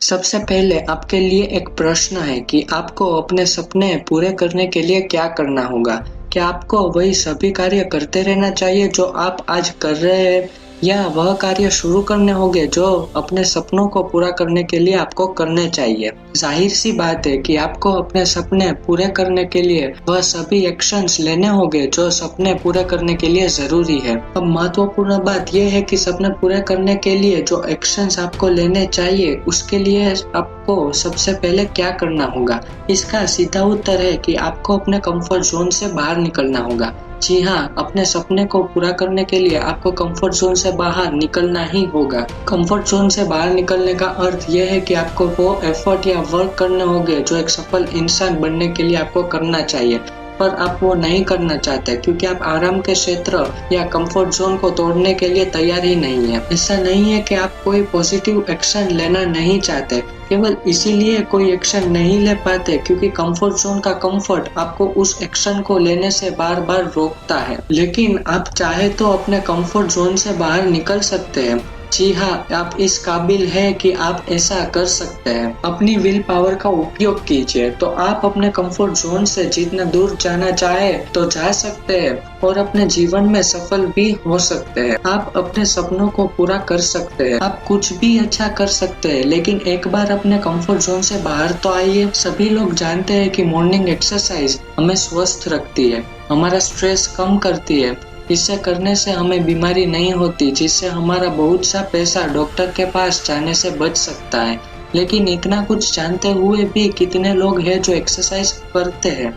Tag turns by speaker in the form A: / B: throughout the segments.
A: सबसे पहले आपके लिए एक प्रश्न है कि आपको अपने सपने पूरे करने के लिए क्या करना होगा? क्या आपको वही सभी कार्य करते रहना चाहिए जो आप आज कर रहे हैं, या वह कार्य शुरू करने होंगे जो अपने सपनों को पूरा करने के लिए आपको करने चाहिए? जाहिर सी बात है कि आपको अपने सपने पूरे करने के लिए वह सभी एक्शंस लेने होंगे जो सपने पूरे करने के लिए जरूरी है। अब महत्वपूर्ण बात यह है कि सपने पूरे करने के लिए जो एक्शंस आपको लेने चाहिए, उसके लिए आपको सबसे पहले क्या करना होगा? इसका सीधा उत्तर है कि आपको अपने कंफर्ट जोन से बाहर निकलना होगा। जी हाँ, अपने सपने को पूरा करने के लिए आपको कंफर्ट जोन से बाहर निकलना ही होगा। कंफर्ट जोन से बाहर निकलने का अर्थ यह है कि आपको वो एफर्ट या वर्क करने होंगे जो एक सफल इंसान बनने के लिए आपको करना चाहिए, पर आप वो नहीं करना चाहते क्योंकि आप आराम के क्षेत्र या कंफर्ट जोन को तोड़ने के लिए तैयार ही नहीं है। ऐसा नहीं है कि आप कोई पॉजिटिव एक्शन लेना नहीं चाहते, केवल इसीलिए कोई एक्शन नहीं ले पाते क्योंकि कंफर्ट जोन का कंफर्ट आपको उस एक्शन को लेने से बार बार रोकता है। लेकिन आप चाहे तो अपने कंफर्ट जोन से बाहर निकल सकते हैं। जी हाँ, आप इस काबिल है कि आप ऐसा कर सकते हैं। अपनी विल पावर का उपयोग कीजिए तो आप अपने कंफर्ट जोन से जितना दूर जाना चाहे तो जा सकते हैं और अपने जीवन में सफल भी हो सकते हैं। आप अपने सपनों को पूरा कर सकते हैं। आप कुछ भी अच्छा कर सकते हैं, लेकिन एक बार अपने कंफर्ट जोन से बाहर तो आइए। सभी लोग जानते हैं कि मॉर्निंग एक्सरसाइज हमें स्वस्थ रखती है, हमारा स्ट्रेस कम करती है। इसे करने से हमें बीमारी नहीं होती, जिससे हमारा बहुत सा पैसा डॉक्टर के पास जाने से बच सकता है। लेकिन इतना कुछ जानते हुए भी कितने लोग हैं जो एक्सरसाइज करते हैं?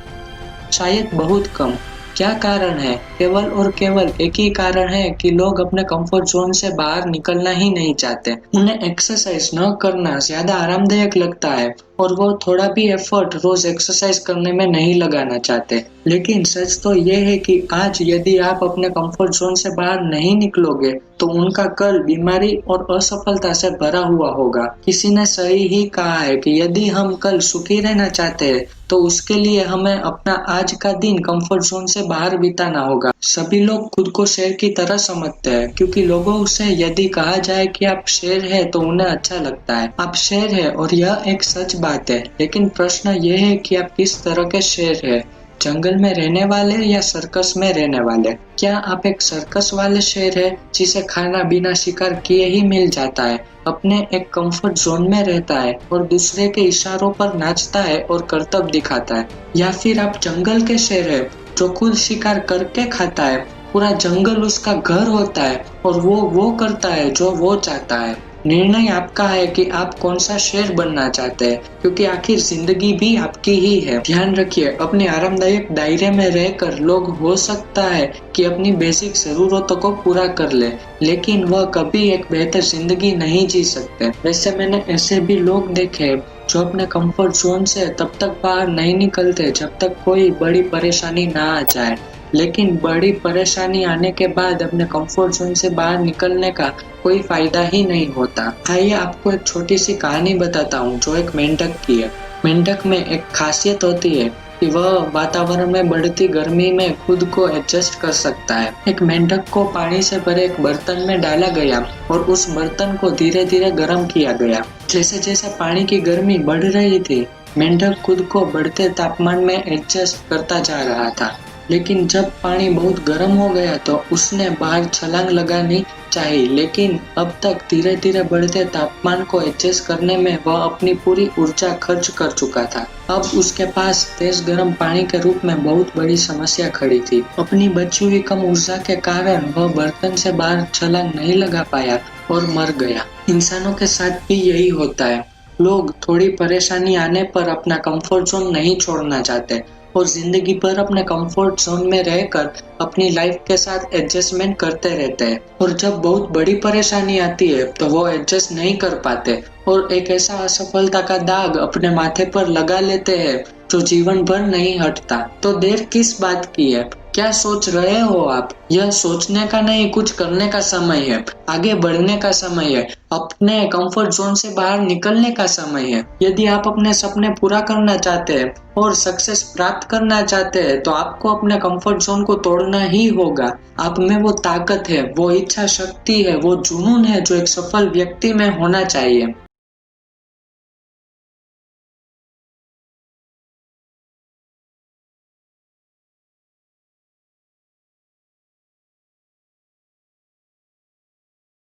A: शायद बहुत कम। क्या कारण है? केवल और केवल एक ही कारण है कि लोग अपने कंफर्ट जोन से बाहर निकलना ही नहीं चाहते। उन्हें एक्सरसाइज न करना ज्यादा आरामदायक लगता है और वो थोड़ा भी एफर्ट रोज एक्सरसाइज करने में नहीं लगाना चाहते। लेकिन सच तो ये है कि आज यदि आप अपने कंफर्ट जोन से बाहर नहीं निकलोगे तो उनका कल बीमारी और असफलता से भरा हुआ होगा। किसी ने सही ही कहा है कि यदि हम कल सुखी रहना चाहते हैं तो उसके लिए हमें अपना आज का दिन कंफर्ट जोन से बाहर बिताना होगा। सभी लोग खुद को शेर की तरह समझते हैं क्योंकि लोगों से यदि कहा जाए कि आप शेर हैं तो उन्हें अच्छा लगता है। आप शेर हैं और यह एक सच बात है, लेकिन प्रश्न यह है कि आप किस तरह के शेर हैं? जंगल में रहने वाले या सर्कस में रहने वाले? क्या आप एक सर्कस वाले शेर है जिसे खाना बिना शिकार किए ही मिल जाता है, अपने एक कंफर्ट जोन में रहता है और दूसरे के इशारों पर नाचता है और करतब दिखाता है? या फिर आप जंगल के शेर है जो खुद शिकार करके खाता है, पूरा जंगल उसका घर होता है और वो करता है जो वो चाहता है? निर्णय आपका है कि आप कौन सा शेर बनना चाहते हैं, क्योंकि आखिर जिंदगी भी आपकी ही है। ध्यान रखिए, अपने आरामदायक दायरे में रहकर लोग हो सकता है कि अपनी बेसिक जरूरतों को पूरा कर ले, लेकिन वह कभी एक बेहतर जिंदगी नहीं जी सकते। वैसे मैंने ऐसे भी लोग देखे जो अपने कंफर्ट जोन से तब तक बाहर नहीं निकलते जब तक कोई बड़ी परेशानी ना आ जाए, लेकिन बड़ी परेशानी आने के बाद अपने कंफर्ट जोन से बाहर निकलने का कोई फायदा ही नहीं होता। आइए आपको एक छोटी सी कहानी बताता हूँ जो एक मेंढक की है। मेंढक में एक खासियत होती है कि वह वातावरण में बढ़ती गर्मी में खुद को एडजस्ट कर सकता है। एक मेंढक को पानी से भरे एक बर्तन में डाला गया और उस बर्तन को धीरे धीरे गर्म किया गया। जैसे जैसे पानी की गर्मी बढ़ रही थी, मेंढक खुद को बढ़ते तापमान में एडजस्ट करता जा रहा था। लेकिन जब पानी बहुत गर्म हो गया तो उसने बाहर छलांग लगानी चाहिए, लेकिन अब तक धीरे धीरे बढ़ते तापमान को एडजस्ट करने में वह अपनी पूरी ऊर्जा खर्च कर चुका था। अब उसके पास तेज गर्म पानी के रूप में बहुत बड़ी समस्या खड़ी थी। अपनी बची हुई कम ऊर्जा के कारण वह बर्तन से बाहर छलांग नहीं लगा पाया और मर गया। इंसानों के साथ भी यही होता है। लोग थोड़ी परेशानी आने पर अपना कंफर्ट जोन नहीं छोड़ना चाहते और जिंदगी भर अपने कंफर्ट जोन में रहकर अपनी लाइफ के साथ एडजस्टमेंट करते रहते हैं, और जब बहुत बड़ी परेशानी आती है तो वो एडजस्ट नहीं कर पाते और एक ऐसा असफलता का दाग अपने माथे पर लगा लेते हैं जो जीवन भर नहीं हटता। तो देर किस बात की है? क्या सोच रहे हो आप? यह सोचने का नहीं, कुछ करने का समय है, आगे बढ़ने का समय है, अपने कंफर्ट जोन से बाहर निकलने का समय है। यदि आप अपने सपने पूरा करना चाहते हैं और सक्सेस प्राप्त करना चाहते हैं तो आपको अपने कंफर्ट जोन को तोड़ना ही होगा। आप में वो ताकत है, वो इच्छा शक्ति है, वो जुनून है जो एक सफल व्यक्ति में होना चाहिए।